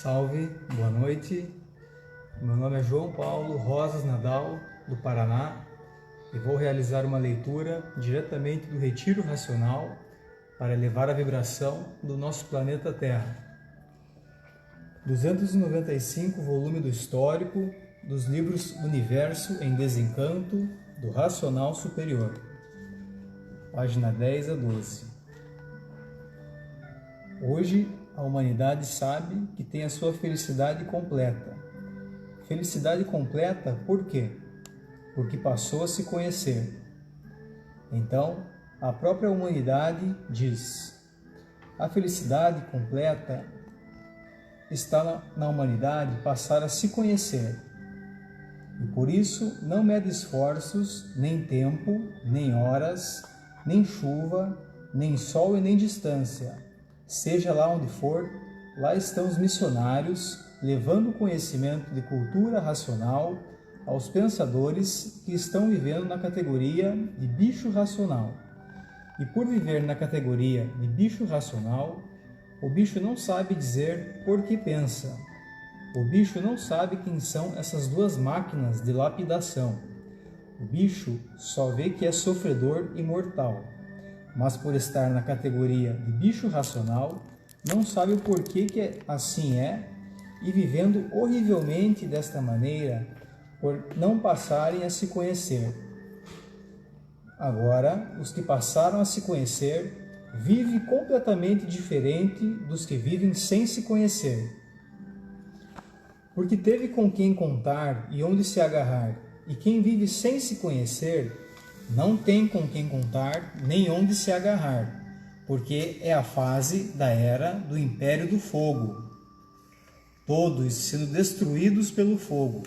Salve, boa noite. Meu nome é João Paulo Rosas Nadal, do Paraná, e vou realizar uma leitura diretamente do Retiro Racional para elevar a vibração do nosso planeta Terra. 295, volume do Histórico, dos livros Universo em Desencanto, do Racional Superior, página 10 a 12. Hoje, a humanidade sabe que tem a sua felicidade completa. Felicidade completa por quê? Porque passou a se conhecer. Então, a própria humanidade diz: a felicidade completa está na humanidade passar a se conhecer. E por isso não mede esforços, nem tempo, nem horas, nem chuva, nem sol e nem distância. Seja lá onde for, lá estão os missionários, levando o conhecimento de cultura racional aos pensadores que estão vivendo na categoria de bicho racional. E por viver na categoria de bicho racional, o bicho não sabe dizer por que pensa. O bicho não sabe quem são essas duas máquinas de lapidação. O bicho só vê que é sofredor e mortal. Mas por estar na categoria de bicho racional, não sabe o porquê que assim é, e vivendo horrivelmente desta maneira, por não passarem a se conhecer. Agora, os que passaram a se conhecer vivem completamente diferente dos que vivem sem se conhecer. Porque teve com quem contar e onde se agarrar, e quem vive sem se conhecer não tem com quem contar nem onde se agarrar, porque é a fase da era do Império do Fogo. Todos sendo destruídos pelo fogo,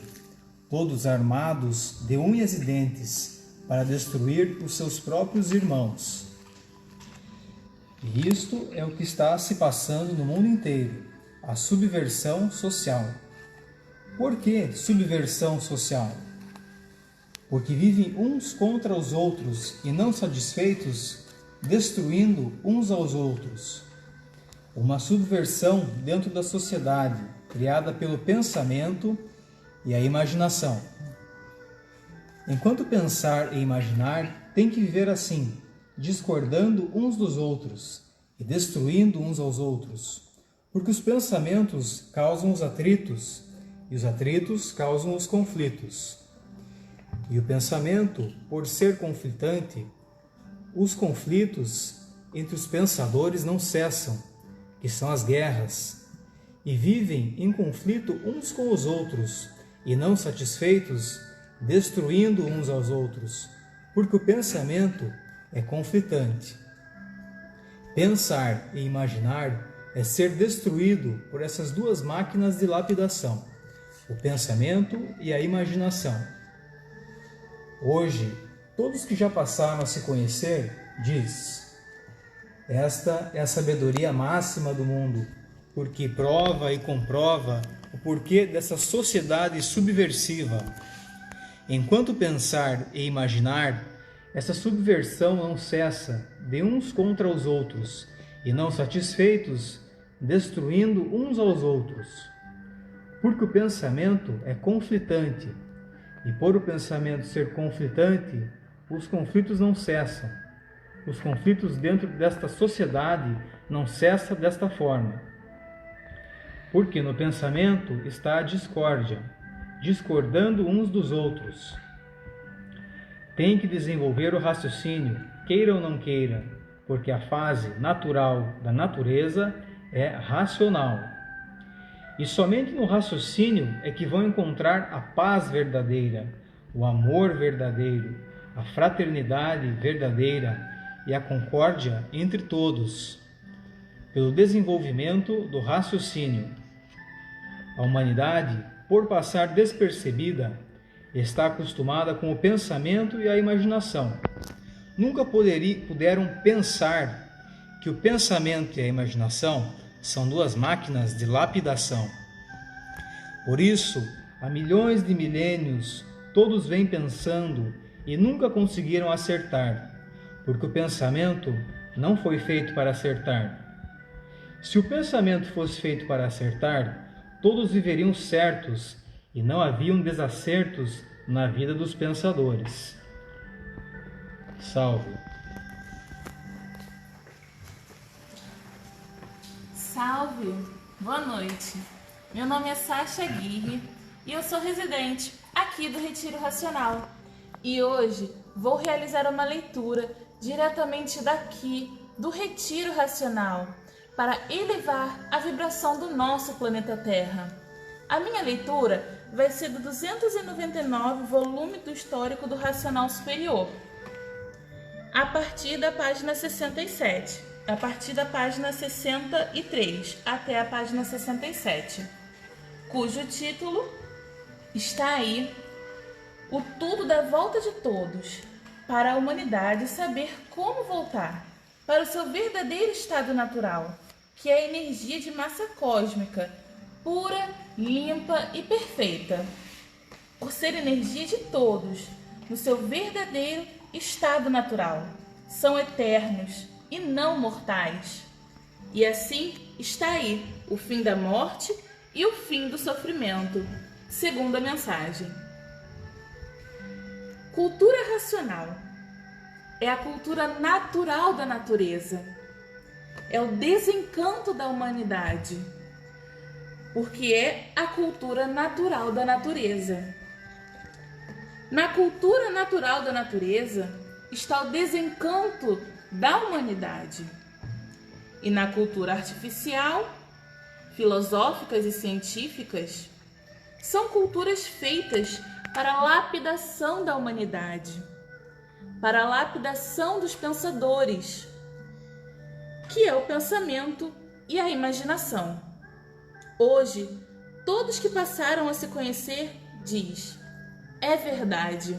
todos armados de unhas e dentes para destruir os seus próprios irmãos. E isto é o que está se passando no mundo inteiro, a subversão social. Por que subversão social? Porque vivem uns contra os outros e não satisfeitos, destruindo uns aos outros. Uma subversão dentro da sociedade, criada pelo pensamento e a imaginação. Enquanto pensar e imaginar, tem que viver assim, discordando uns dos outros e destruindo uns aos outros. Porque os pensamentos causam os atritos e os atritos causam os conflitos. E o pensamento, por ser conflitante, os conflitos entre os pensadores não cessam, que são as guerras, e vivem em conflito uns com os outros, e não satisfeitos, destruindo uns aos outros, porque o pensamento é conflitante. Pensar e imaginar é ser destruído por essas duas máquinas de lapidação, o pensamento e a imaginação. Hoje, todos que já passaram a se conhecer, diz: esta é a sabedoria máxima do mundo, porque prova e comprova o porquê dessa sociedade subversiva. Enquanto pensar e imaginar, essa subversão não cessa, de uns contra os outros, e não satisfeitos, destruindo uns aos outros. Porque o pensamento é conflitante, e por o pensamento ser conflitante, os conflitos não cessam. Os conflitos dentro desta sociedade não cessam desta forma. Porque no pensamento está a discórdia, discordando uns dos outros. Tem que desenvolver o raciocínio, queira ou não queira, porque a fase natural da natureza é racional. E somente no raciocínio é que vão encontrar a paz verdadeira, o amor verdadeiro, a fraternidade verdadeira e a concórdia entre todos, pelo desenvolvimento do raciocínio. A humanidade, por passar despercebida, está acostumada com o pensamento e a imaginação. Nunca puderam pensar que o pensamento e a imaginação são duas máquinas de lapidação. Por isso, há milhões de milênios, todos vêm pensando e nunca conseguiram acertar, porque o pensamento não foi feito para acertar. Se o pensamento fosse feito para acertar, todos viveriam certos e não haviam desacertos na vida dos pensadores. Salve. Salve! Boa noite. Meu nome é Sasha Aguirre e eu sou residente aqui do Retiro Racional. E hoje vou realizar uma leitura diretamente daqui, do Retiro Racional, para elevar a vibração do nosso planeta Terra. A minha leitura vai ser do 299 volume do Histórico do Racional Superior, a partir da página 67. A partir da página 63 até a página 67, cujo título está aí: O Tudo da Volta de Todos, para a humanidade saber como voltar para o seu verdadeiro estado natural, que é a energia de massa cósmica, pura, limpa e perfeita. Por ser energia de todos, no seu verdadeiro estado natural, são eternos e não mortais. E assim está aí o fim da morte e o fim do sofrimento, segundo a mensagem. Cultura racional é a cultura natural da natureza. É o desencanto da humanidade, porque é a cultura natural da natureza. Na cultura natural da natureza está o desencanto da humanidade. E na cultura artificial, filosóficas e científicas, são culturas feitas para a lapidação da humanidade, para a lapidação dos pensadores, que é o pensamento e a imaginação. Hoje, todos que passaram a se conhecer diz: é verdade.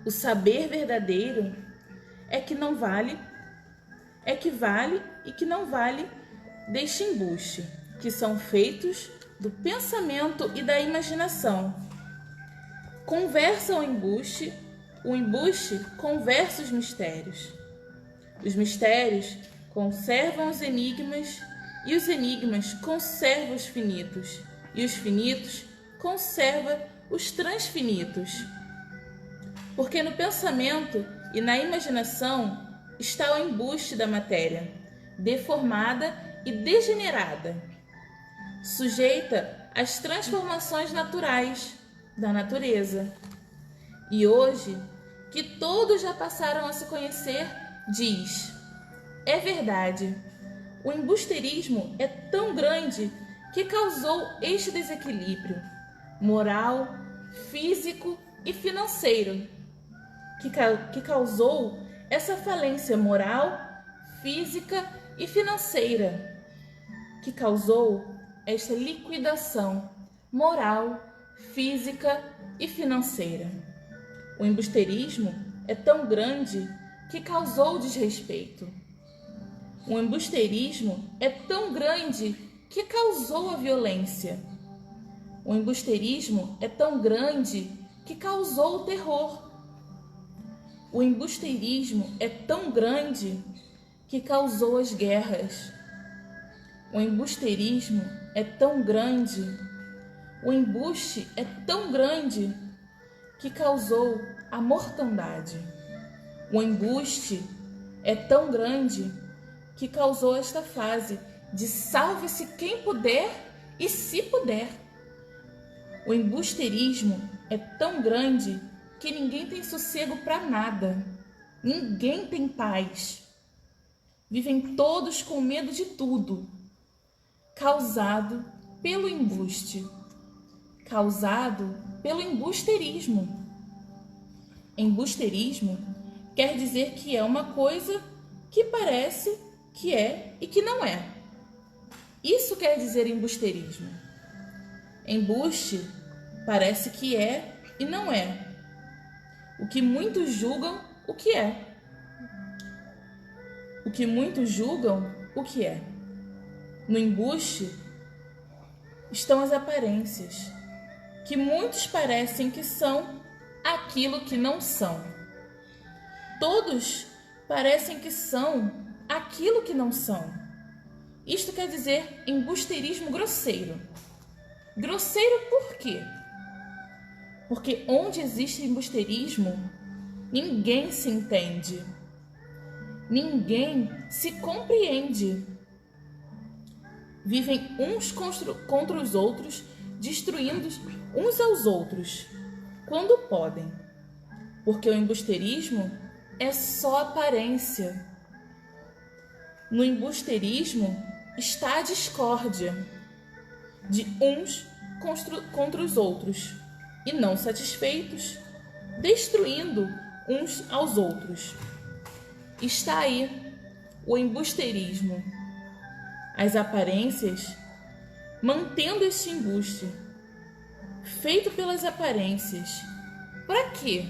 O saber verdadeiro é que não vale, é que vale e que não vale deste embuste, que são feitos do pensamento e da imaginação. Conversa o embuste conversa os mistérios conservam os enigmas, e os enigmas conservam os finitos, e os finitos conservam os transfinitos. Porque no pensamento e na imaginação está o embuste da matéria, deformada e degenerada, sujeita às transformações naturais da natureza. E hoje, que todos já passaram a se conhecer, diz: é verdade. O embusteirismo é tão grande que causou este desequilíbrio moral, físico e financeiro, que causou essa falência moral, física e financeira, que causou esta liquidação moral, física e financeira. O embusteirismo é tão grande que causou desrespeito. O embusteirismo é tão grande que causou a violência. O embusteirismo é tão grande que causou o terror. O embusteirismo é tão grande que causou as guerras. O embusteirismo é tão grande, o embuste é tão grande que causou a mortandade. O embuste é tão grande que causou esta fase de salve-se quem puder e se puder. O embusteirismo é tão grande que ninguém tem sossego para nada, ninguém tem paz. Vivem todos com medo de tudo, causado pelo embuste, causado pelo embusteirismo. Embusteirismo quer dizer que é uma coisa que parece que é e que não é. Isso quer dizer embusteirismo. Embuste parece que é e não é. O que muitos julgam o que é. O que muitos julgam o que é. No embuste estão as aparências, que muitos parecem que são aquilo que não são. Todos parecem que são aquilo que não são. Isto quer dizer embusterismo grosseiro. Grosseiro por quê? Porque onde existe embusterismo, ninguém se entende. Ninguém se compreende. Vivem uns contra os outros, destruindo uns aos outros, quando podem. Porque o embusterismo é só aparência. No embusterismo está a discórdia de uns contra os outros e não satisfeitos, destruindo uns aos outros. Está aí o embusterismo, as aparências, mantendo este embuste, feito pelas aparências. Para quê?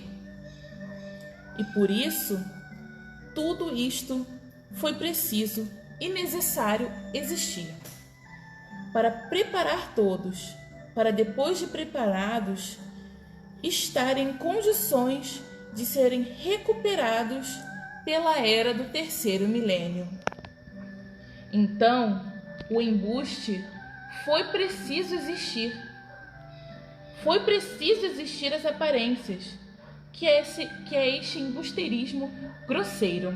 E por isso, tudo isto foi preciso e necessário existir, para preparar todos, para depois de preparados, estarem em condições de serem recuperados pela era do terceiro milênio. Então, o embuste foi preciso existir. Foi preciso existir as aparências, que é este embusterismo grosseiro.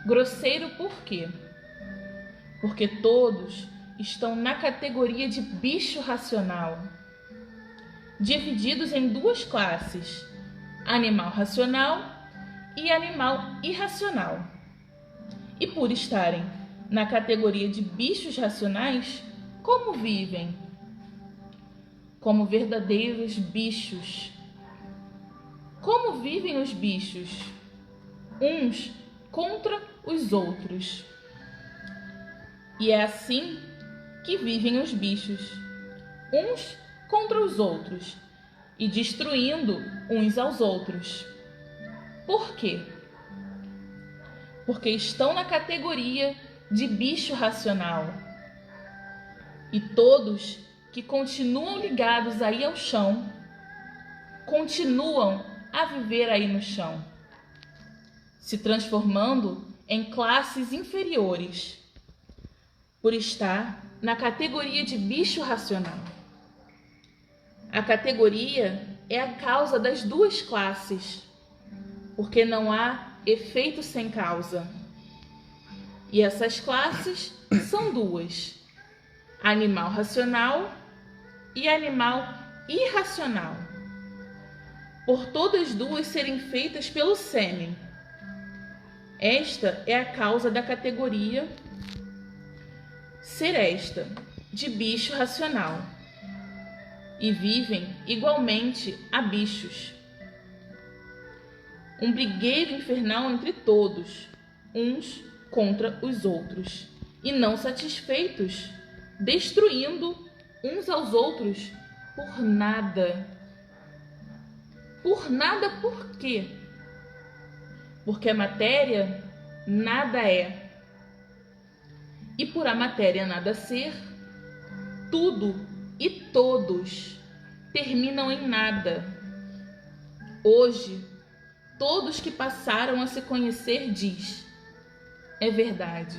Grosseiro por quê? Porque todos estão na categoria de bicho racional, divididos em duas classes, animal racional e animal irracional. E por estarem na categoria de bichos racionais, como vivem? Como verdadeiros bichos. Como vivem os bichos? Uns contra os outros. E é assim que vivem os bichos, uns contra os outros e destruindo uns aos outros. Por quê? Porque estão na categoria de bicho racional. E todos que continuam ligados aí ao chão, continuam a viver aí no chão, se transformando em classes inferiores, por estar na categoria de bicho racional. A categoria é a causa das duas classes, porque não há efeito sem causa. E essas classes são duas: animal racional e animal irracional. Por todas duas serem feitas pelo sêmen. Esta é a causa da categoria ser esta, de bicho racional. E vivem igualmente a bichos. Um brigueiro infernal entre todos, uns contra os outros, e não satisfeitos, destruindo uns aos outros por nada. Por nada por quê? Porque a matéria nada é. E por a matéria nada ser, tudo e todos terminam em nada. Hoje, todos que passaram a se conhecer diz: é verdade.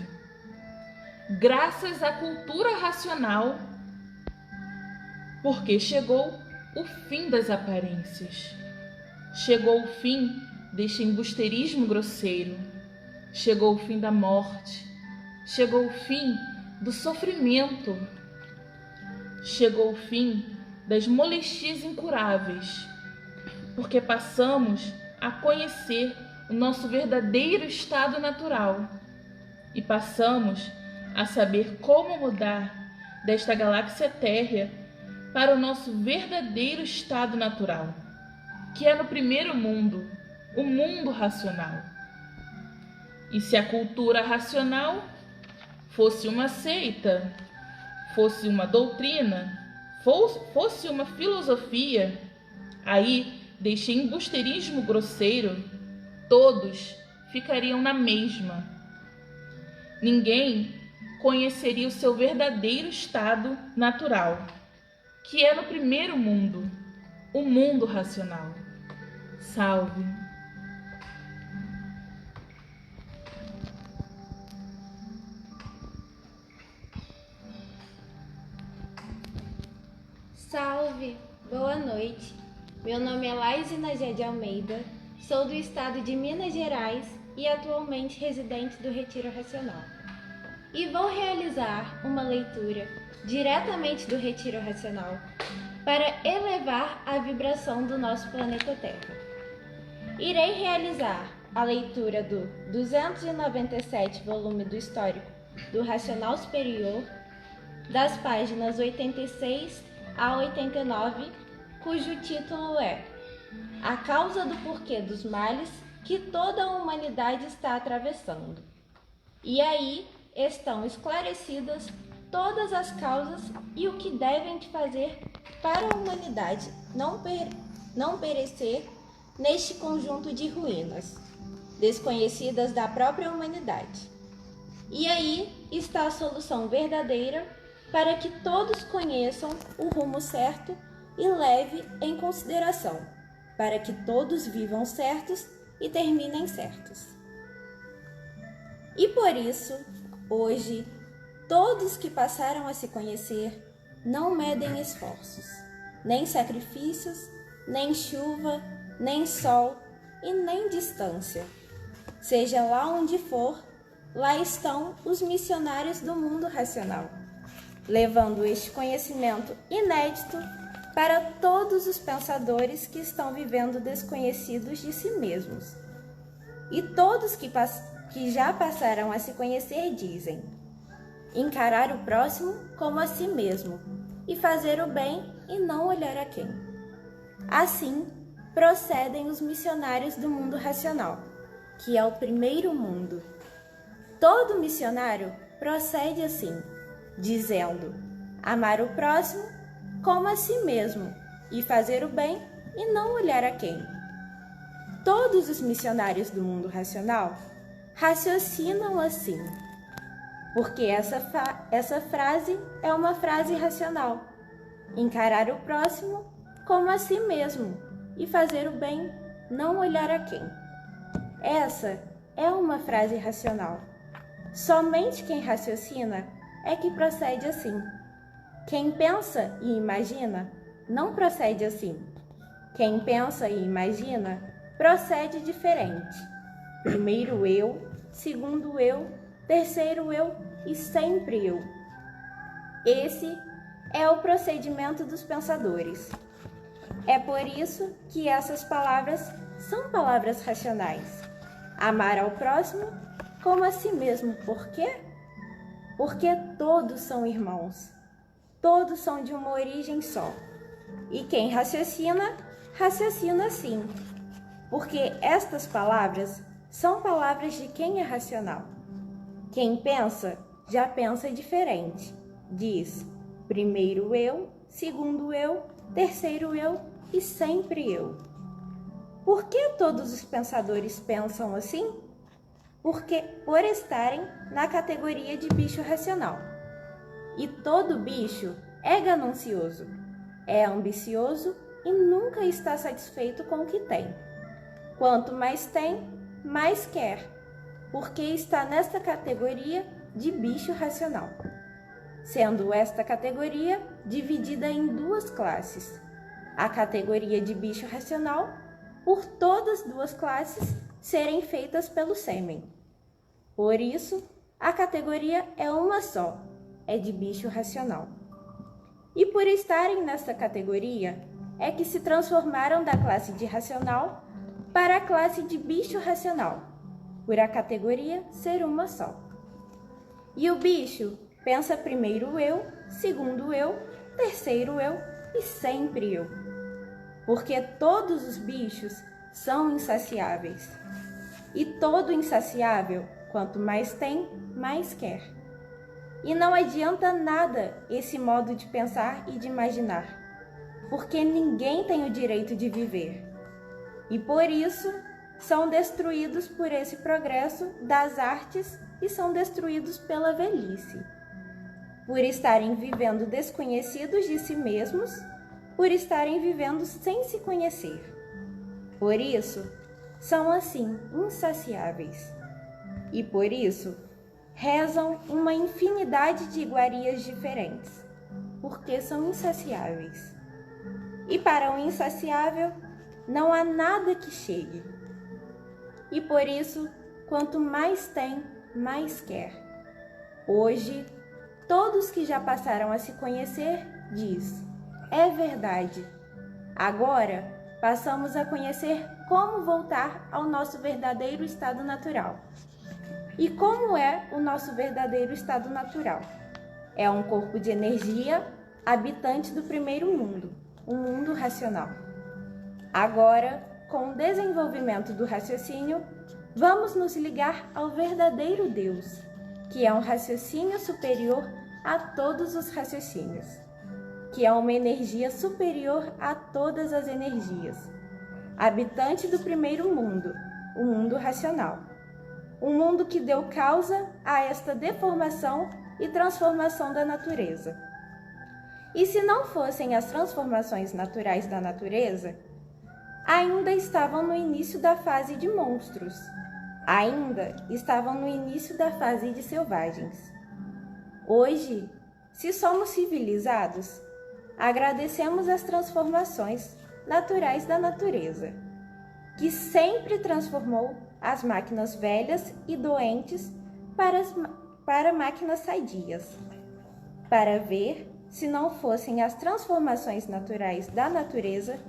Graças à cultura racional, porque chegou o fim das aparências. Chegou o fim deste embusterismo grosseiro. Chegou o fim da morte. Chegou o fim do sofrimento. Chegou o fim das molestias incuráveis, porque passamos a conhecer o nosso verdadeiro estado natural e passamos a saber como mudar desta galáxia térrea para o nosso verdadeiro estado natural, que é no primeiro mundo, o mundo racional. E se a cultura racional fosse uma seita, fosse uma doutrina, fosse uma filosofia, aí, deste embusterismo grosseiro, todos ficariam na mesma. Ninguém conheceria o seu verdadeiro estado natural, que é no primeiro mundo, o mundo racional. Salve! Salve! Boa noite! Meu nome é Laíse Najé de Almeida, sou do estado de Minas Gerais e atualmente residente do Retiro Racional. E vou realizar uma leitura diretamente do Retiro Racional para elevar a vibração do nosso planeta Terra. Irei realizar a leitura do 297 volume do Histórico do Racional Superior, das páginas 86 a 89, cujo título é A Causa do Porquê dos Males que toda a humanidade está atravessando. E aí estão esclarecidas todas as causas e o que devem fazer para a humanidade não perecer neste conjunto de ruínas, desconhecidas da própria humanidade. E aí está a solução verdadeira para que todos conheçam o rumo certo e leve em consideração, para que todos vivam certos e terminem certos. E por isso, hoje, todos que passaram a se conhecer não medem esforços, nem sacrifícios, nem chuva, nem sol e nem distância. Seja lá onde for, lá estão os missionários do mundo racional, levando este conhecimento inédito para todos os pensadores que estão vivendo desconhecidos de si mesmos. E todos que já passaram a se conhecer dizem: encarar o próximo como a si mesmo e fazer o bem e não olhar a quem. Assim, procedem os missionários do mundo racional, que é o primeiro mundo. Todo missionário procede assim, dizendo: amar o próximo como a si mesmo e fazer o bem e não olhar a quem. Todos os missionários do mundo racional raciocinam assim, porque essa frase é uma frase racional: encarar o próximo como a si mesmo e fazer o bem, não olhar a quem. Essa é uma frase racional. Somente quem raciocina é que procede assim. Quem pensa e imagina não procede assim. Quem pensa e imagina procede diferente. Primeiro eu, segundo eu, terceiro eu e sempre eu. Esse é o procedimento dos pensadores. É por isso que essas palavras são palavras racionais. Amar ao próximo como a si mesmo. Por quê? Porque todos são irmãos. Todos são de uma origem só. E quem raciocina, raciocina assim. Porque estas palavras são palavras de quem é racional. Quem pensa, já pensa diferente. Diz: primeiro eu, segundo eu, terceiro eu e sempre eu. Por que todos os pensadores pensam assim? Porque por estarem na categoria de bicho racional. E todo bicho é ganancioso, é ambicioso e nunca está satisfeito com o que tem. Quanto mais tem, mais quer, porque está nesta categoria de bicho racional. Sendo esta categoria dividida em duas classes: a categoria de bicho racional, por todas duas classes serem feitas pelo sêmen. Por isso, a categoria é uma só, é de bicho racional. E por estarem nesta categoria, é que se transformaram da classe de racional para a classe de bicho racional, por a categoria ser uma só. E o bicho pensa primeiro eu, segundo eu, terceiro eu e sempre eu. Porque todos os bichos são insaciáveis. E todo insaciável, quanto mais tem, mais quer. E não adianta nada esse modo de pensar e de imaginar, porque ninguém tem o direito de viver. E por isso são destruídos por esse progresso das artes e são destruídos pela velhice. Por estarem vivendo desconhecidos de si mesmos, por estarem vivendo sem se conhecer. Por isso, são assim insaciáveis. E por isso, rezam uma infinidade de iguarias diferentes, porque são insaciáveis. e para o insaciável não há nada que chegue. E por isso, quanto mais tem, mais quer. Hoje, todos que já passaram a se conhecer diz: é verdade. Agora, passamos a conhecer como voltar ao nosso verdadeiro estado natural. E como é o nosso verdadeiro estado natural? É um corpo de energia habitante do primeiro mundo, o mundo racional. Agora, com o desenvolvimento do raciocínio, vamos nos ligar ao verdadeiro Deus, que é um raciocínio superior a todos os raciocínios, que é uma energia superior a todas as energias, habitante do primeiro mundo, o mundo racional. Um mundo que deu causa a esta deformação e transformação da natureza. E se não fossem as transformações naturais da natureza, ainda estavam no início da fase de monstros, ainda estavam no início da fase de selvagens. Hoje, se somos civilizados, agradecemos as transformações naturais da natureza, que sempre transformou as máquinas velhas e doentes para máquinas sadias, para ver se não fossem as transformações naturais da natureza,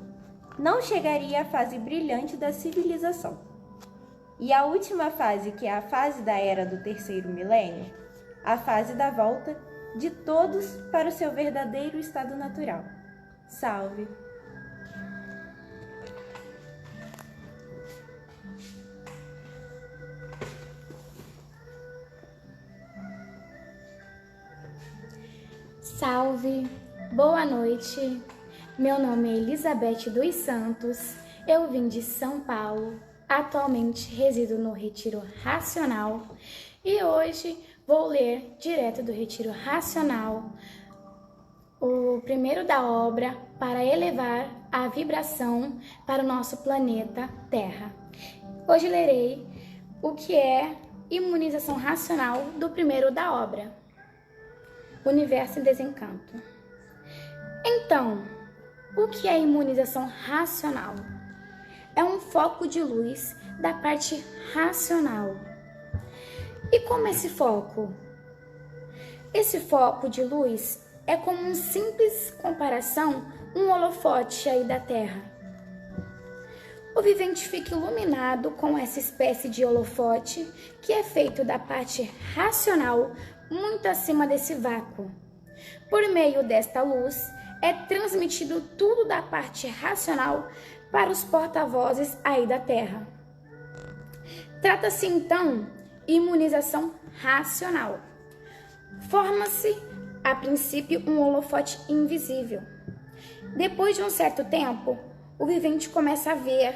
não chegaria à fase brilhante da civilização. E a última fase, que é a fase da era do terceiro milênio, a fase da volta de todos para o seu verdadeiro estado natural. Salve! Salve, boa noite. Meu nome é Elizabeth dos Santos, eu vim de São Paulo, atualmente resido no Retiro Racional e hoje vou ler direto do Retiro Racional o primeiro da obra para elevar a vibração para o nosso planeta Terra. Hoje lerei o que é imunização racional do primeiro da obra. Universo em desencanto. Então, o que é imunização racional? É um foco de luz da parte racional. E como esse foco? Esse foco de luz é como um simples comparação, um holofote aí da Terra. O vivente fica iluminado com essa espécie de holofote que é feito da parte racional muito acima desse vácuo. Por meio desta luz, é transmitido tudo da parte racional para os porta-vozes aí da Terra. Trata-se, então, de imunização racional. Forma-se, a princípio, um holofote invisível. Depois de um certo tempo, o vivente começa a ver,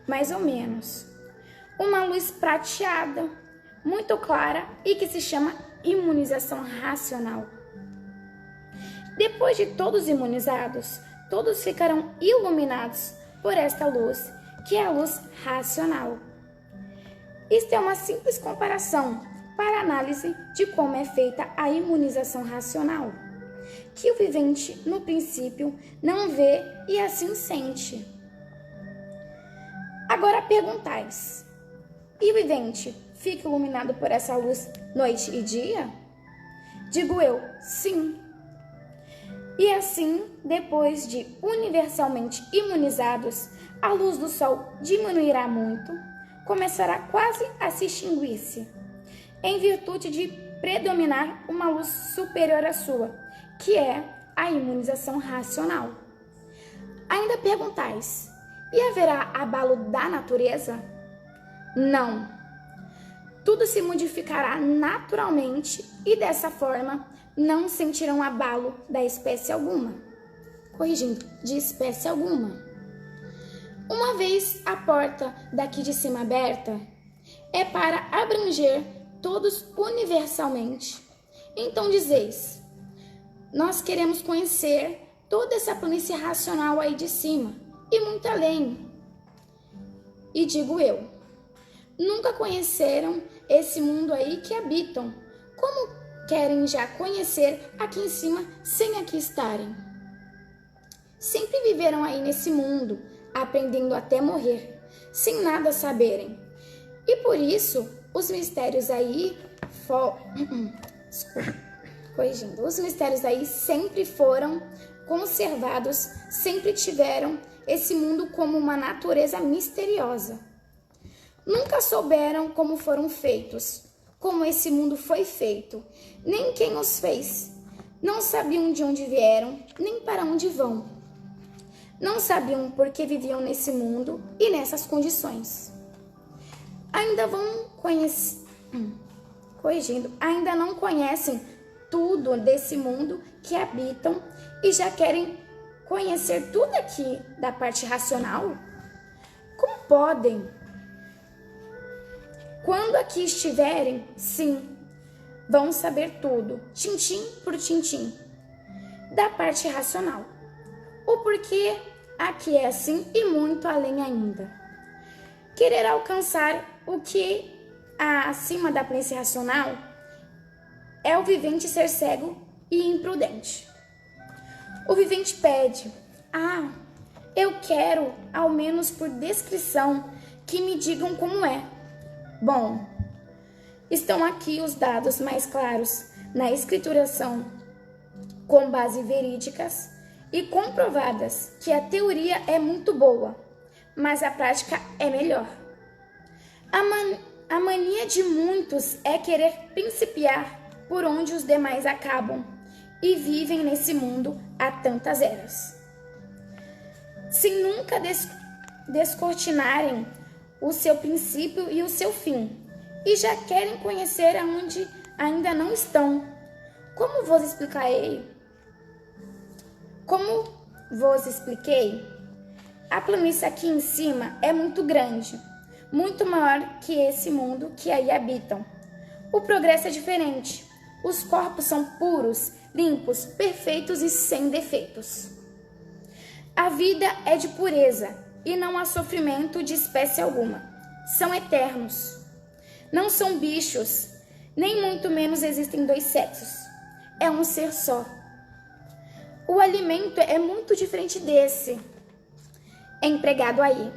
mais ou menos, uma luz prateada, muito clara e que se chama imunização racional. Depois de todos imunizados, todos ficarão iluminados por esta luz, que é a luz racional. Isto é uma simples comparação para análise de como é feita a imunização racional, que o vivente, no princípio, não vê e assim sente. Agora perguntais: e o vivente fica iluminado por essa luz noite e dia? Digo eu, sim. E assim, depois de universalmente imunizados, a luz do sol diminuirá muito, começará quase a se extinguir-se, em virtude de predominar uma luz superior à sua, que é a imunização racional. Ainda perguntais: e haverá abalo da natureza? Não. Tudo se modificará naturalmente e dessa forma não sentirão abalo da espécie alguma. Corrigindo, de espécie alguma. Uma vez a porta daqui de cima aberta, é para abranger todos universalmente. Então dizeis: nós queremos conhecer toda essa planície racional aí de cima e muito além. E digo eu: nunca conheceram esse mundo aí que habitam. Como querem já conhecer aqui em cima sem aqui estarem? sempre viveram aí nesse mundo, aprendendo até morrer, sem nada saberem. E por isso, os mistérios aí os mistérios aí sempre foram conservados, sempre tiveram esse mundo como uma natureza misteriosa. Nunca souberam como foram feitos, como esse mundo foi feito, nem quem os fez. Não sabiam de onde vieram, nem para onde vão. Não sabiam por que viviam nesse mundo e nessas condições. Ainda não conhecem tudo desse mundo que habitam e já querem conhecer tudo aqui da parte racional? Como podem? Quando aqui estiverem, sim, vão saber tudo, tintim por tintim, da parte racional. O porquê aqui é assim e muito além ainda. Querer alcançar o que há acima da planície racional é o vivente ser cego e imprudente. O vivente pede: eu quero, ao menos por descrição, que me digam como é. Bom, estão aqui os dados mais claros na escrituração, com base verídicas e comprovadas que a teoria é muito boa, mas a prática é melhor. A mania de muitos é querer principiar por onde os demais acabam e vivem nesse mundo há tantas eras, sem nunca descortinarem o seu princípio e o seu fim, e já querem conhecer aonde ainda não estão. Como vos expliquei, a planície aqui em cima é muito grande, muito maior que esse mundo que aí habitam. O progresso é diferente. Os corpos são puros, limpos, perfeitos e sem defeitos. A vida é de pureza e não há sofrimento de espécie alguma. São eternos. Não são bichos, nem muito menos existem dois sexos. É um ser só. O alimento é muito diferente desse empregado aí.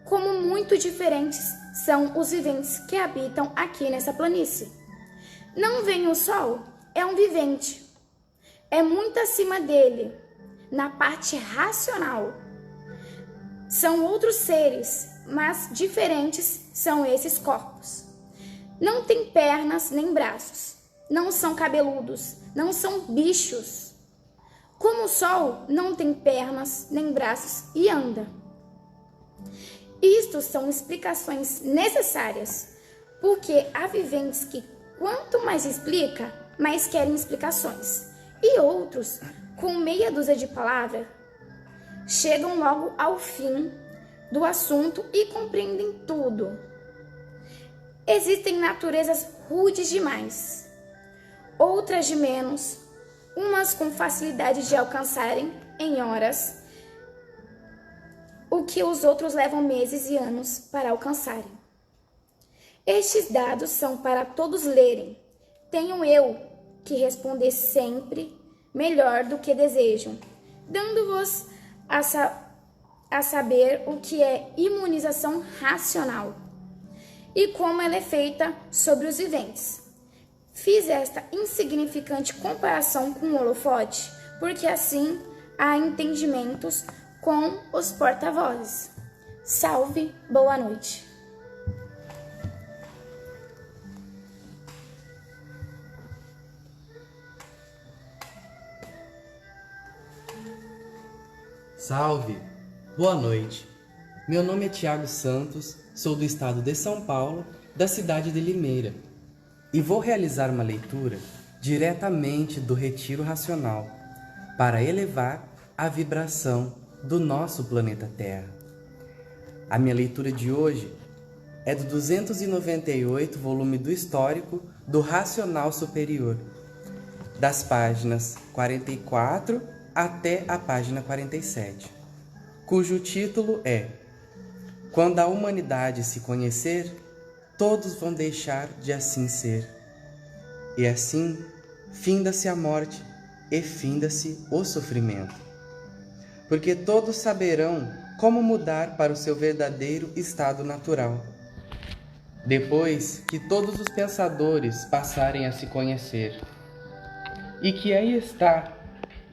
Como muito diferentes são os viventes que habitam aqui nessa planície. Não vem o sol, é um vivente. É muito acima dele, na parte racional. São outros seres, mas diferentes são esses corpos. Não tem pernas nem braços, não são cabeludos, não são bichos. Como o sol não tem pernas nem braços e anda. Isto são explicações necessárias, porque há viventes que, quanto mais explica, mais querem explicações. E outros, com meia dúzia de palavras, chegam logo ao fim do assunto e compreendem tudo. Existem naturezas rudes demais, outras de menos, umas com facilidade de alcançarem em horas o que os outros levam meses e anos para alcançarem. Estes dados são para todos lerem. Tenho eu que responder sempre melhor do que desejam, dando-vos a saber o que é imunização racional e como ela é feita sobre os viventes. Fiz esta insignificante comparação com o holofote, porque assim há entendimentos com os porta-vozes. Salve, boa noite. Salve, boa noite. Meu nome é Tiago Santos, sou do estado de São Paulo, da cidade de Limeira, e vou realizar uma leitura diretamente do Retiro Racional para elevar a vibração do nosso planeta Terra. A minha leitura de hoje é do 298 volume do Histórico do Racional Superior, das páginas 44 até a página 47, cujo título é: Quando a humanidade se conhecer, todos vão deixar de assim ser. E assim, finda-se a morte e finda-se o sofrimento. porque todos saberão como mudar para o seu verdadeiro estado natural. Depois que todos os pensadores passarem a se conhecer, e que aí está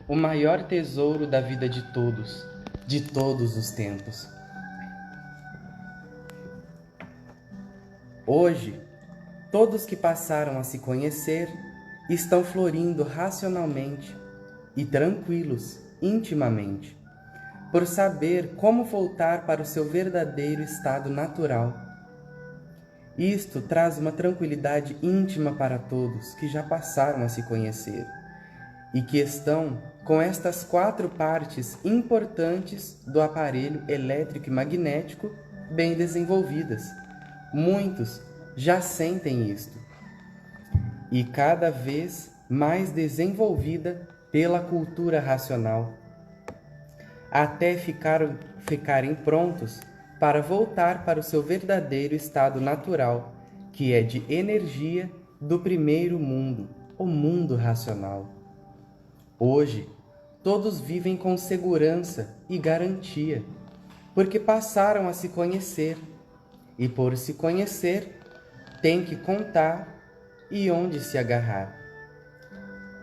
o maior tesouro da vida de todos os tempos. Hoje, todos que passaram a se conhecer estão florindo racionalmente e tranquilos intimamente, por saber como voltar para o seu verdadeiro estado natural. Isto traz uma tranquilidade íntima para todos que já passaram a se conhecer e que estão com estas 4 partes importantes do aparelho elétrico e magnético bem desenvolvidas. Muitos já sentem isto, e cada vez mais desenvolvida pela cultura racional, até ficarem prontos para voltar para o seu verdadeiro estado natural, que é de energia do primeiro mundo, o mundo racional. Hoje, todos vivem com segurança e garantia, porque passaram a se conhecer, e por se conhecer, têm que contar e onde se agarrar.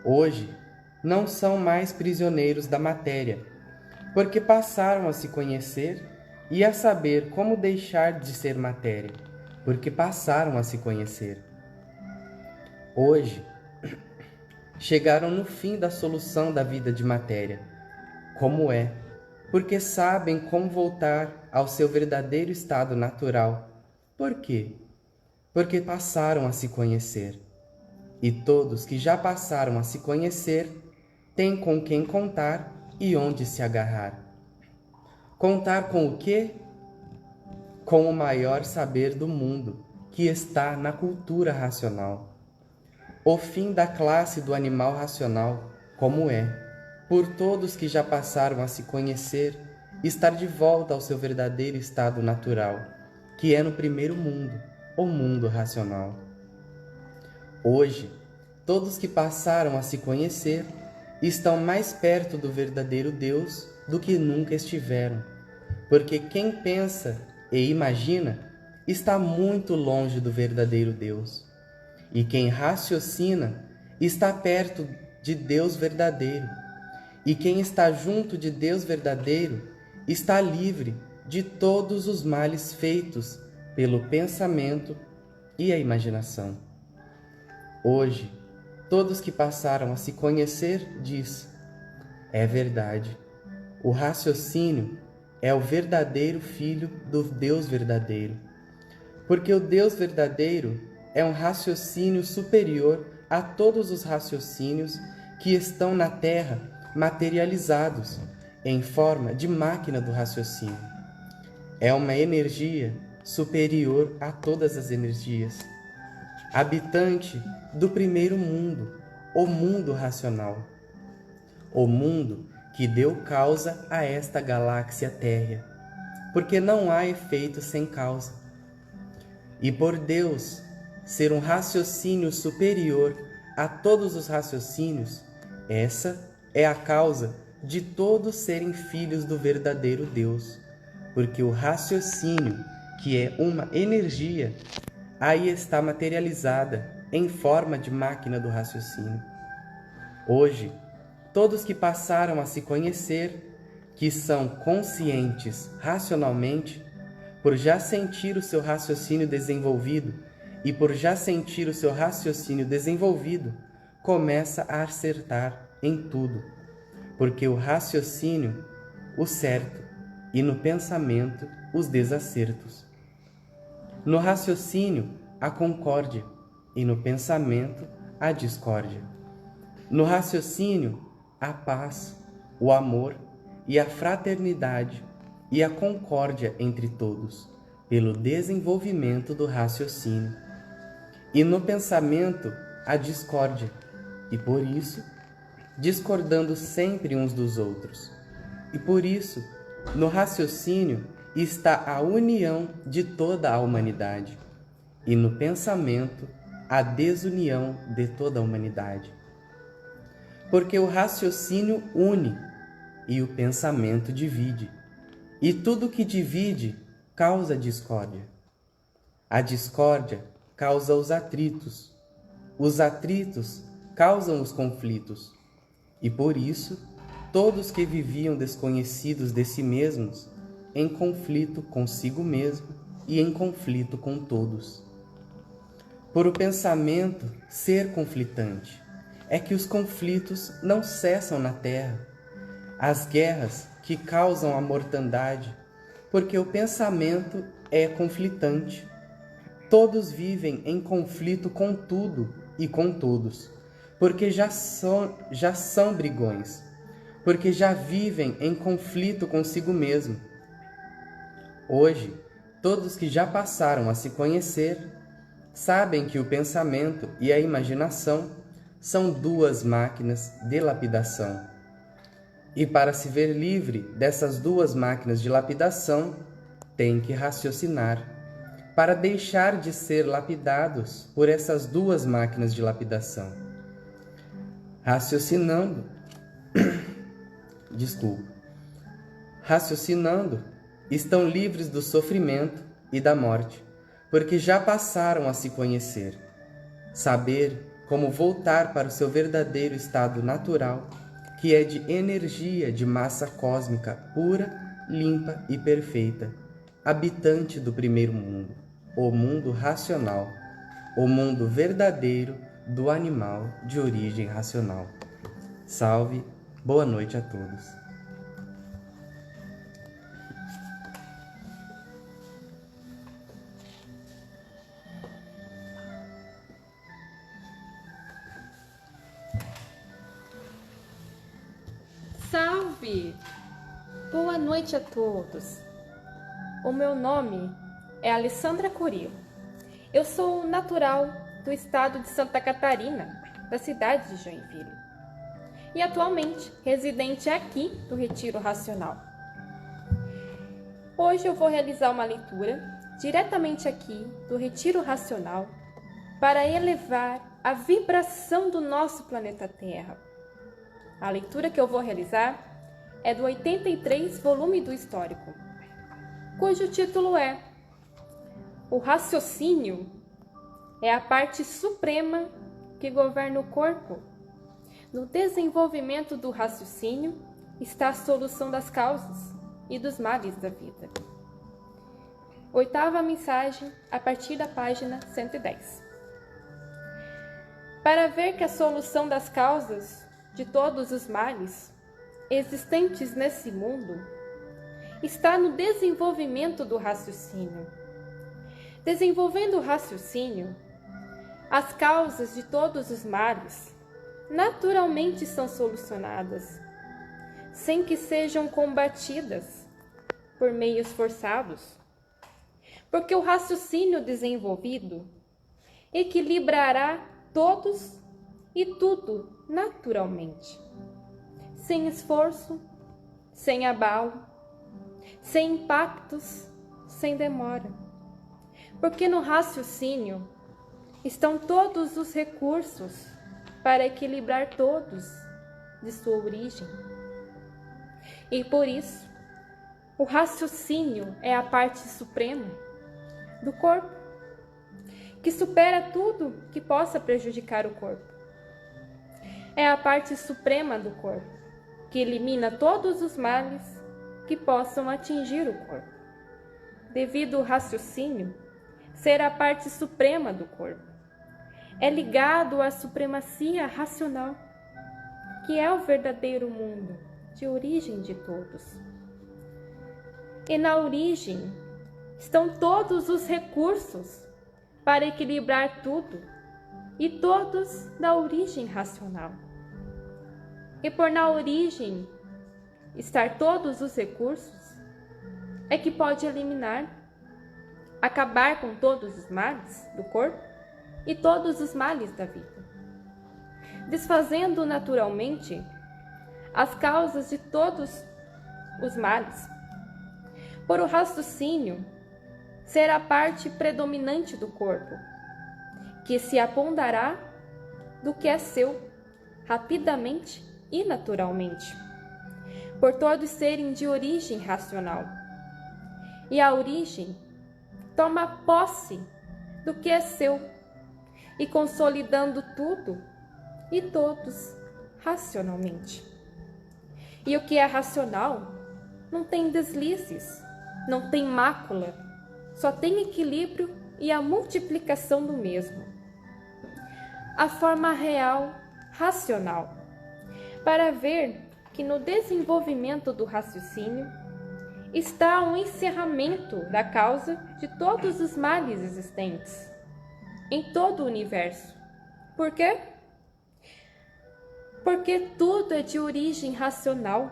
Hoje, não são mais prisioneiros da matéria, porque passaram a se conhecer e a saber como deixar de ser matéria, porque passaram a se conhecer. Hoje, chegaram no fim da solução da vida de matéria, como é, porque sabem como voltar ao seu verdadeiro estado natural. Por quê? Porque passaram a se conhecer. E todos que já passaram a se conhecer têm com quem contar e onde se agarrar. Contar com o quê? Com o maior saber do mundo, que está na cultura racional. O fim da classe do animal racional, como é, por todos que já passaram a se conhecer, estar de volta ao seu verdadeiro estado natural, que é no primeiro mundo, o mundo racional. Hoje, todos que passaram a se conhecer estão mais perto do verdadeiro Deus do que nunca estiveram, porque quem pensa e imagina está muito longe do verdadeiro Deus, e quem raciocina está perto de Deus verdadeiro, e quem está junto de Deus verdadeiro está livre de todos os males feitos pelo pensamento e a imaginação. Hoje, todos que passaram a se conhecer diz: é verdade, o raciocínio é o verdadeiro filho do Deus verdadeiro, porque o Deus verdadeiro é um raciocínio superior a todos os raciocínios que estão na Terra materializados em forma de máquina do raciocínio. É uma energia superior a todas as energias, habitante do primeiro mundo, o mundo racional, o mundo que deu causa a esta galáxia térrea, porque não há efeito sem causa. E por Deus ser um raciocínio superior a todos os raciocínios, essa é a causa de todos serem filhos do verdadeiro Deus, porque o raciocínio, que é uma energia, aí está materializada em forma de máquina do raciocínio. Hoje, todos que passaram a se conhecer, que são conscientes racionalmente, por já sentir o seu raciocínio desenvolvido, e por já sentir o seu raciocínio desenvolvido, começa a acertar em tudo, porque o raciocínio, o certo, e no pensamento, os desacertos. No raciocínio, a concórdia, e no pensamento, a discórdia. No raciocínio, a paz, o amor e a fraternidade e a concórdia entre todos, pelo desenvolvimento do raciocínio. E no pensamento, a discórdia, e por isso, discordando sempre uns dos outros. E por isso, no raciocínio está a união de toda a humanidade, e no pensamento, a desunião de toda a humanidade. Porque o raciocínio une, e o pensamento divide. E tudo que divide causa discórdia. A discórdia causa os atritos causam os conflitos. E por isso, todos que viviam desconhecidos de si mesmos, em conflito consigo mesmo e em conflito com todos. Por o pensamento ser conflitante, é que os conflitos não cessam na terra, as guerras que causam a mortandade, porque o pensamento é conflitante. Todos vivem em conflito com tudo e com todos, porque já são brigões, porque já vivem em conflito consigo mesmo. Hoje, todos que já passaram a se conhecer, sabem que o pensamento e a imaginação são duas máquinas de lapidação. E para se ver livre dessas duas máquinas de lapidação, tem que raciocinar, para deixar de ser lapidados por essas duas máquinas de lapidação. Raciocinando, estão livres do sofrimento e da morte, porque já passaram a se conhecer. Saber como voltar para o seu verdadeiro estado natural, que é de energia de massa cósmica pura, limpa e perfeita, habitante do primeiro mundo, o mundo racional, o mundo verdadeiro do animal de origem racional. Salve, boa noite a todos. Salve! Boa noite a todos. O meu nome é Alessandra Curio. Eu sou natural do estado de Santa Catarina, da cidade de Joinville, e atualmente residente aqui do Retiro Racional. Hoje eu vou realizar uma leitura diretamente aqui do Retiro Racional para elevar a vibração do nosso planeta Terra. A leitura que eu vou realizar é do 83, volume do Histórico, cujo título é O Raciocínio é a parte suprema que governa o corpo. No desenvolvimento do raciocínio está a solução das causas e dos males da vida. Oitava mensagem, a partir da página 110. Para ver que a solução das causas de todos os males existentes nesse mundo está no desenvolvimento do raciocínio. Desenvolvendo o raciocínio, as causas de todos os males naturalmente são solucionadas, sem que sejam combatidas por meios forçados, porque o raciocínio desenvolvido equilibrará todos e tudo naturalmente, sem esforço, sem abalo, sem impactos, sem demora. Porque no raciocínio estão todos os recursos para equilibrar todos de sua origem. E por isso, o raciocínio é a parte suprema do corpo, que supera tudo que possa prejudicar o corpo. É a parte suprema do corpo, que elimina todos os males que possam atingir o corpo. Devido ao raciocínio ser a parte suprema do corpo, é ligado à supremacia racional, que é o verdadeiro mundo de origem de todos. E na origem estão todos os recursos para equilibrar tudo, e todos da origem racional. E por na origem estar todos os recursos, é que pode eliminar, acabar com todos os males do corpo e todos os males da vida, desfazendo naturalmente as causas de todos os males. Por o raciocínio ser a parte predominante do corpo, que se apondará do que é seu, rapidamente e naturalmente, por todos serem de origem racional. E a origem toma posse do que é seu e consolidando tudo e todos racionalmente. E o que é racional não tem deslizes, não tem mácula, só tem equilíbrio e a multiplicação do mesmo. A forma real, racional, para ver que no desenvolvimento do raciocínio está um encerramento da causa de todos os males existentes em todo o universo. Por quê? Porque tudo é de origem racional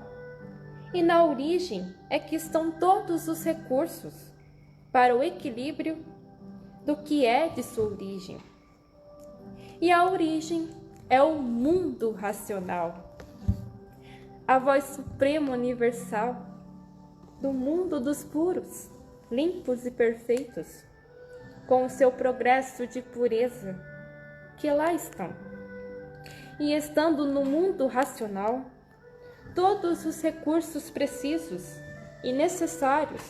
e na origem é que estão todos os recursos para o equilíbrio do que é de sua origem. E a origem é o mundo racional, a voz suprema universal do mundo dos puros, limpos e perfeitos, com o seu progresso de pureza, que lá estão. E estando no mundo racional, todos os recursos precisos e necessários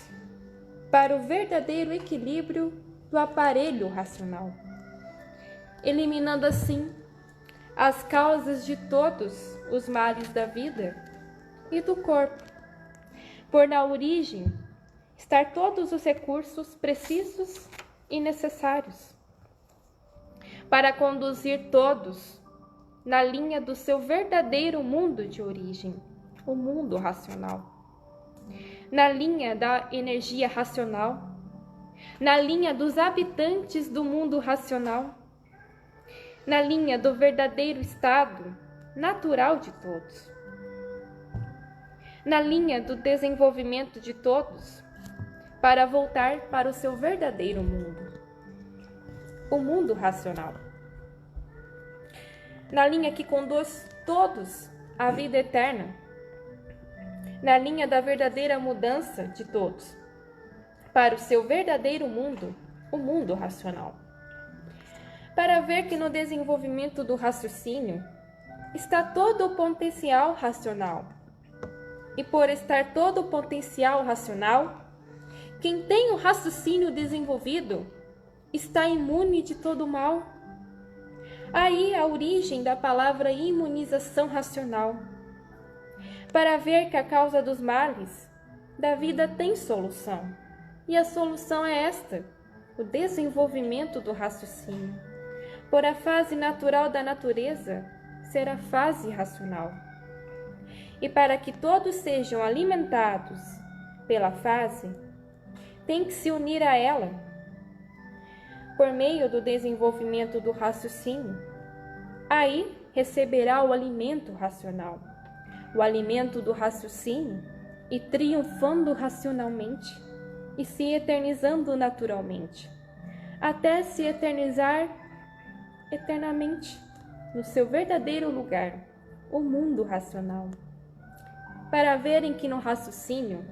para o verdadeiro equilíbrio do aparelho racional, eliminando assim as causas de todos os males da vida e do corpo, por na origem estar todos os recursos precisos e necessários para conduzir todos na linha do seu verdadeiro mundo de origem, o mundo racional, na linha da energia racional, na linha dos habitantes do mundo racional, na linha do verdadeiro estado natural de todos, na linha do desenvolvimento de todos, para voltar para o seu verdadeiro mundo, o mundo racional, na linha que conduz todos à vida eterna, na linha da verdadeira mudança de todos, para o seu verdadeiro mundo, o mundo racional. Para ver que no desenvolvimento do raciocínio está todo o potencial racional. E por estar todo o potencial racional, quem tem o raciocínio desenvolvido está imune de todo mal. Aí a origem da palavra imunização racional. Para ver que a causa dos males da vida tem solução. E a solução é esta, o desenvolvimento do raciocínio. Por a fase natural da natureza ser a fase racional. E para que todos sejam alimentados pela fase, tem que se unir a ela, por meio do desenvolvimento do raciocínio. Aí receberá o alimento racional, o alimento do raciocínio, e triunfando racionalmente, e se eternizando naturalmente, até se eternizar eternamente no seu verdadeiro lugar, o mundo racional. Para verem que no raciocínio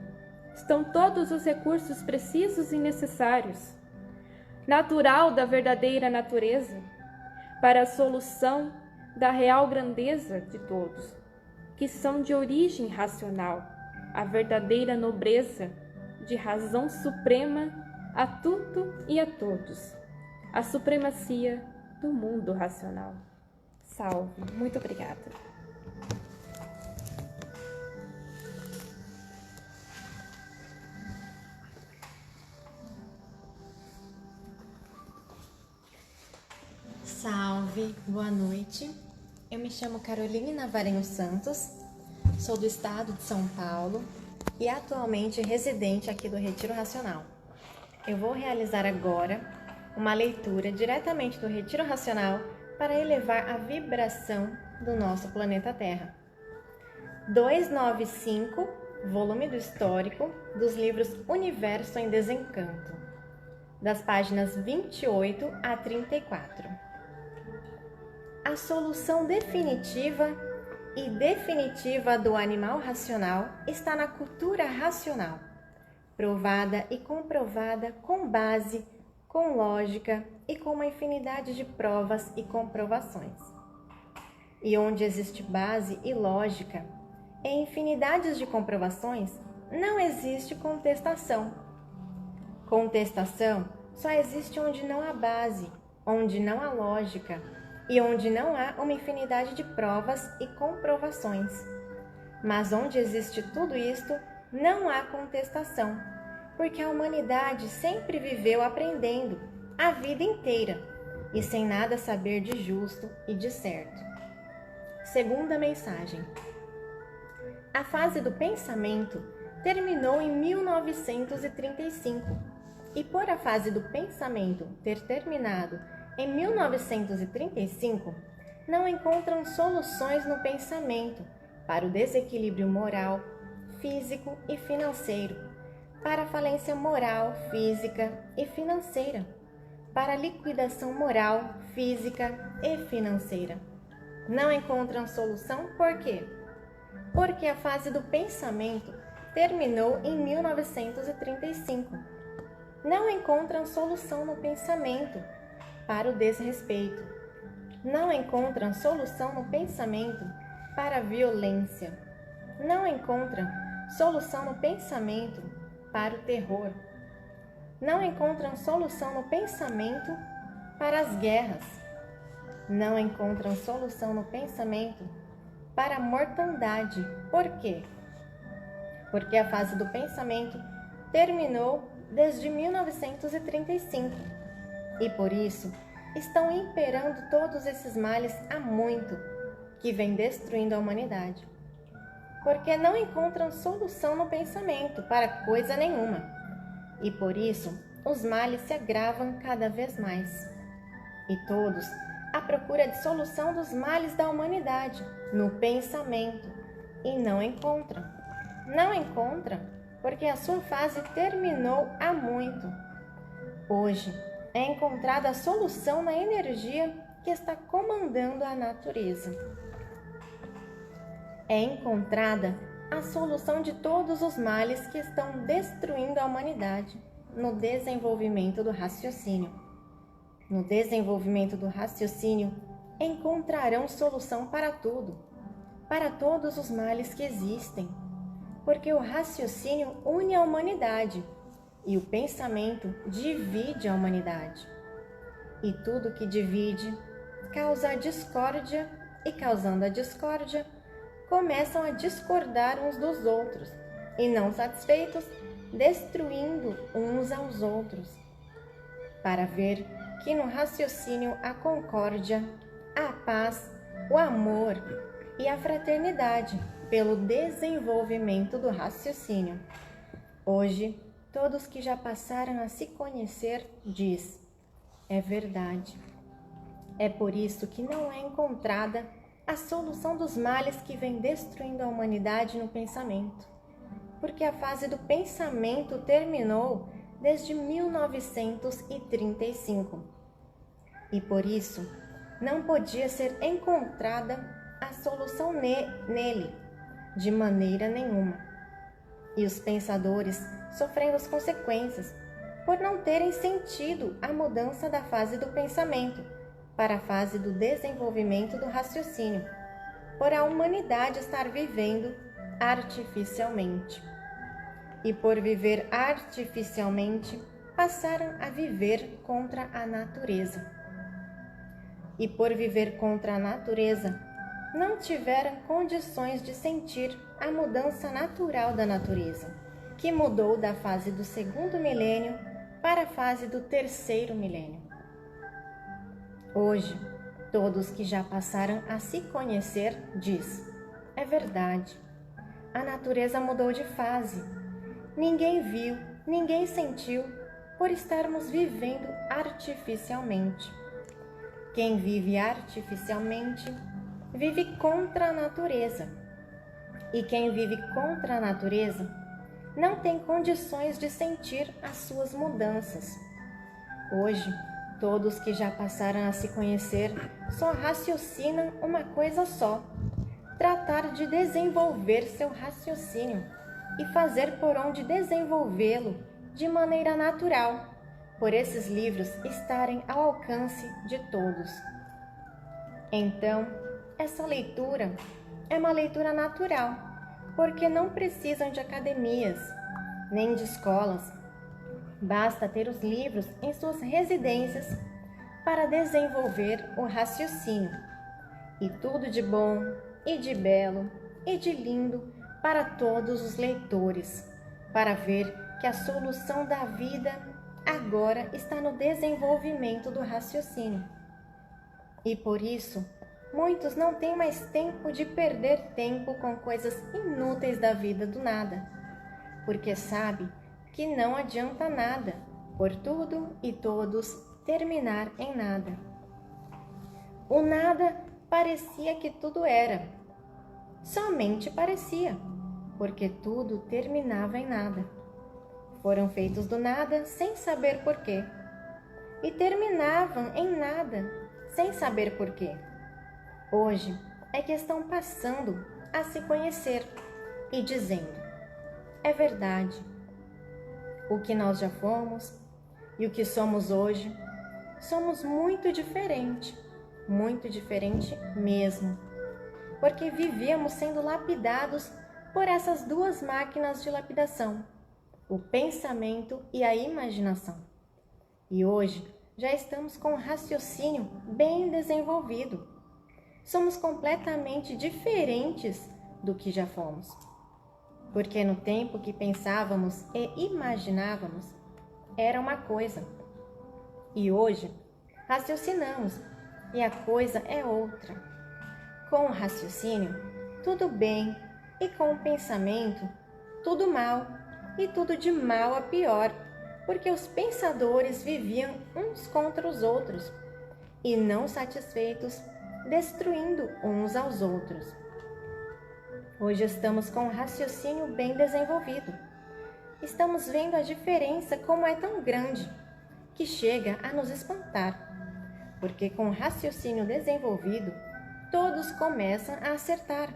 estão todos os recursos precisos e necessários, natural da verdadeira natureza, para a solução da real grandeza de todos, que são de origem racional, a verdadeira nobreza de razão suprema a tudo e a todos, a supremacia do mundo racional. Salve. Muito obrigada. Salve, boa noite. Eu me chamo Caroline Navarenho Santos, sou do estado de São Paulo e atualmente residente aqui do Retiro Racional. Eu vou realizar agora uma leitura diretamente do Retiro Racional para elevar a vibração do nosso planeta Terra. 295, volume do histórico, dos livros Universo em Desencanto, das páginas 28 a 34. A solução definitiva e definitiva do animal racional está na cultura racional, provada e comprovada com base, com lógica e com uma infinidade de provas e comprovações. E onde existe base e lógica, em infinidades de comprovações, não existe contestação. Contestação só existe onde não há base, onde não há lógica e onde não há uma infinidade de provas e comprovações. Mas onde existe tudo isto, não há contestação, porque a humanidade sempre viveu aprendendo a vida inteira e sem nada saber de justo e de certo. Segunda mensagem. A fase do pensamento terminou em 1935, e por a fase do pensamento ter terminado em 1935, não encontram soluções no pensamento para o desequilíbrio moral, físico e financeiro, para a falência moral, física e financeira, para a liquidação moral, física e financeira. Não encontram solução por quê? Porque a fase do pensamento terminou em 1935. Não encontram solução no pensamento para o desrespeito. Não encontram solução no pensamento para a violência. Não encontram solução no pensamento para o terror. Não encontram solução no pensamento para as guerras. Não encontram solução no pensamento para a mortandade. Por quê? Porque a fase do pensamento terminou desde 1935 e por isso estão imperando todos esses males há muito, que vem destruindo a humanidade. Porque não encontram solução no pensamento para coisa nenhuma e por isso os males se agravam cada vez mais. E todos à procura de solução dos males da humanidade no pensamento e não encontram. Não encontram porque a sua fase terminou há muito. Hoje é encontrada a solução na energia que está comandando a natureza. É encontrada a solução de todos os males que estão destruindo a humanidade no desenvolvimento do raciocínio. No desenvolvimento do raciocínio, encontrarão solução para tudo, para todos os males que existem, porque o raciocínio une a humanidade e o pensamento divide a humanidade. E tudo que divide causa a discórdia, e causando a discórdia, começam a discordar uns dos outros, e não satisfeitos, destruindo uns aos outros, para ver que no raciocínio a concórdia, a paz, o amor e a fraternidade pelo desenvolvimento do raciocínio. Hoje, todos que já passaram a se conhecer diz: é verdade. É por isso que não é encontrada a solução dos males que vem destruindo a humanidade no pensamento, porque a fase do pensamento terminou desde 1935. E por isso, não podia ser encontrada a solução nele, de maneira nenhuma. E os pensadores sofrendo as consequências por não terem sentido a mudança da fase do pensamento para a fase do desenvolvimento do raciocínio, por a humanidade estar vivendo artificialmente. E por viver artificialmente, passaram a viver contra a natureza. E por viver contra a natureza, não tiveram condições de sentir a mudança natural da natureza, que mudou da fase do 2º milênio para a fase do 3º milênio. Hoje, todos que já passaram a se conhecer diz: é verdade, a natureza mudou de fase. Ninguém viu, ninguém sentiu, por estarmos vivendo artificialmente. Quem vive artificialmente, vive contra a natureza. E quem vive contra a natureza, não tem condições de sentir as suas mudanças. Hoje, todos que já passaram a se conhecer só raciocinam uma coisa só: tratar de desenvolver seu raciocínio e fazer por onde desenvolvê-lo de maneira natural, por esses livros estarem ao alcance de todos. Então, essa leitura é uma leitura natural, porque não precisam de academias, nem de escolas. Basta ter os livros em suas residências para desenvolver o raciocínio. E tudo de bom, e de belo, e de lindo para todos os leitores, para ver que a solução da vida agora está no desenvolvimento do raciocínio. E por isso, muitos não têm mais tempo de perder tempo com coisas inúteis da vida do nada, porque sabe que não adianta nada, por tudo e todos terminar em nada. O nada parecia que tudo era, somente parecia, porque tudo terminava em nada. Foram feitos do nada sem saber porquê, e terminavam em nada sem saber porquê. Hoje é que estão passando a se conhecer e dizendo: é verdade, o que nós já fomos e o que somos hoje, somos muito diferente mesmo, porque vivíamos sendo lapidados por essas duas máquinas de lapidação, o pensamento e a imaginação. E hoje já estamos com um raciocínio bem desenvolvido. Somos completamente diferentes do que já fomos. Porque no tempo que pensávamos e imaginávamos, era uma coisa. E hoje, raciocinamos e a coisa é outra. Com o raciocínio, tudo bem, e com o pensamento, tudo mal, e tudo de mal a pior, porque os pensadores viviam uns contra os outros, e não satisfeitos, destruindo uns aos outros. Hoje estamos com um raciocínio bem desenvolvido. Estamos vendo a diferença como é tão grande, que chega a nos espantar, porque com o raciocínio desenvolvido, todos começam a acertar,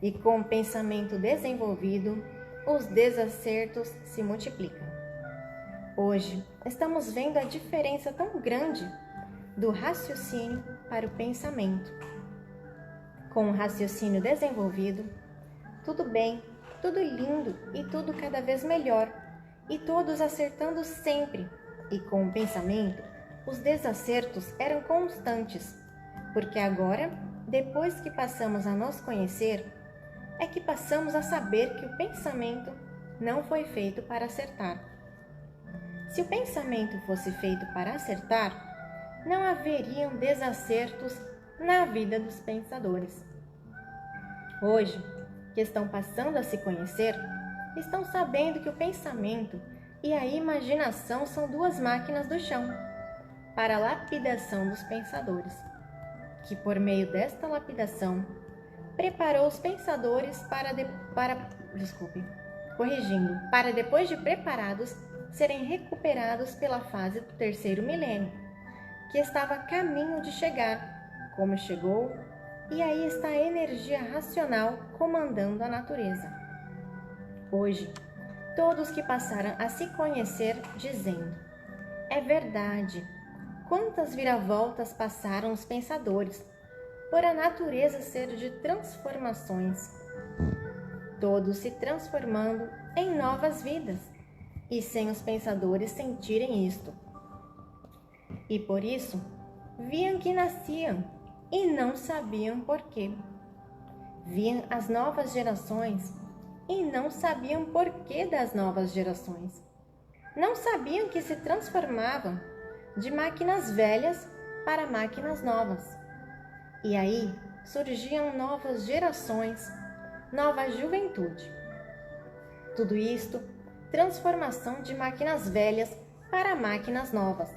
e com o pensamento desenvolvido, os desacertos se multiplicam. Hoje, estamos vendo a diferença tão grande do raciocínio para o pensamento. Com o raciocínio desenvolvido, tudo bem, tudo lindo e tudo cada vez melhor, e todos acertando sempre. E com o pensamento, os desacertos eram constantes, porque agora, depois que passamos a nos conhecer, é que passamos a saber que o pensamento não foi feito para acertar. Se o pensamento fosse feito para acertar, não haveriam desacertos na vida dos pensadores. Hoje, que estão passando a se conhecer, estão sabendo que o pensamento e a imaginação são duas máquinas do chão para a lapidação dos pensadores, que por meio desta lapidação preparou os pensadores para depois de preparados serem recuperados pela fase do terceiro milênio, que estava a caminho de chegar, como chegou, e aí está a energia racional comandando a natureza. Hoje, todos que passaram a se conhecer dizendo: é verdade, quantas viravoltas passaram os pensadores, por a natureza ser de transformações, todos se transformando em novas vidas, e sem os pensadores sentirem isto. E por isso, viam que nasciam e não sabiam porquê. Viam as novas gerações e não sabiam porquê das novas gerações. Não sabiam que se transformavam de máquinas velhas para máquinas novas. E aí surgiam novas gerações, nova juventude. Tudo isto, transformação de máquinas velhas para máquinas novas.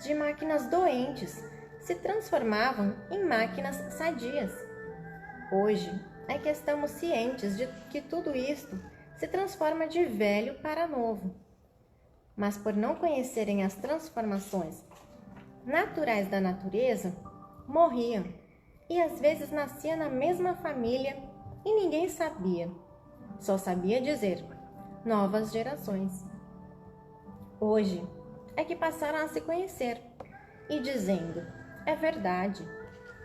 De máquinas doentes, se transformavam em máquinas sadias. Hoje é que estamos cientes de que tudo isto se transforma de velho para novo. Mas por não conhecerem as transformações naturais da natureza, morriam e às vezes nasciam na mesma família e ninguém sabia. Só sabia dizer novas gerações. Hoje é que passaram a se conhecer e dizendo: é verdade,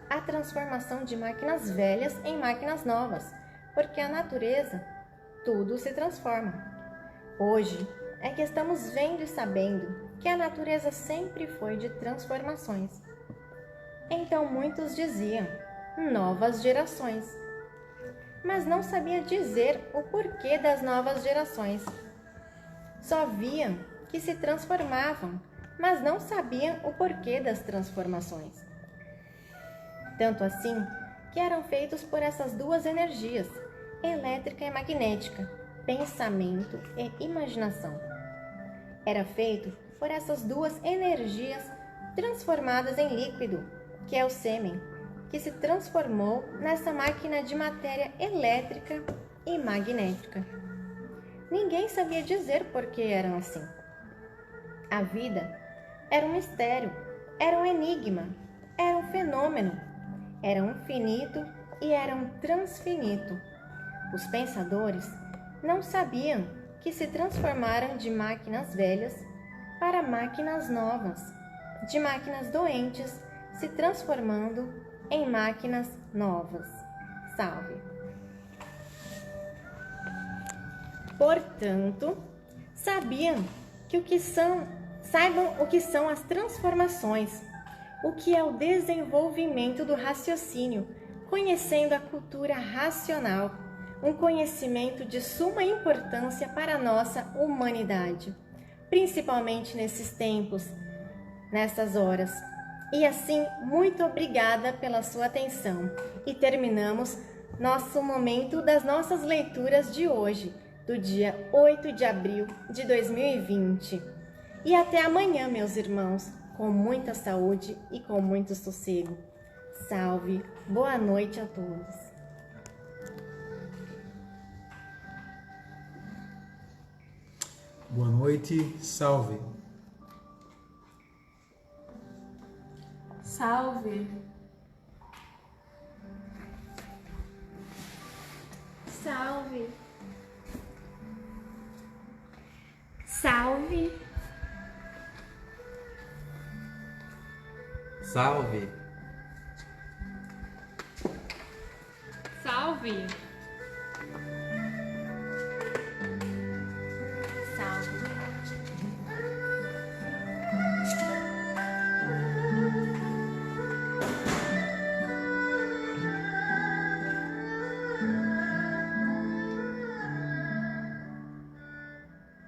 a transformação de máquinas velhas em máquinas novas, porque a natureza, tudo se transforma. Hoje é que estamos vendo e sabendo que a natureza sempre foi de transformações. Então muitos diziam, novas gerações. Mas não sabia dizer o porquê das novas gerações. Só viam que se transformavam, mas não sabiam o porquê das transformações. Tanto assim que eram feitos por essas duas energias, elétrica e magnética, pensamento e imaginação. Era feito por essas duas energias transformadas em líquido, que é o sêmen, que se transformou nessa máquina de matéria elétrica e magnética. Ninguém sabia dizer por que eram assim. A vida era um mistério, era um enigma, era um fenômeno, era um finito e era um transfinito. Os pensadores não sabiam que se transformaram de máquinas velhas para máquinas novas, de máquinas doentes se transformando em máquinas novas. Salve! Portanto, saibam o que são as transformações, o que é o desenvolvimento do raciocínio, conhecendo a cultura racional, um conhecimento de suma importância para a nossa humanidade, principalmente nesses tempos, nessas horas. E assim, muito obrigada pela sua atenção. E terminamos nosso momento das nossas leituras de hoje, do dia 8 de abril de 2020. E até amanhã, meus irmãos, com muita saúde e com muito sossego. Salve! Boa noite a todos! Boa noite, salve. Salve! Salve! Salve! Salve! Salve!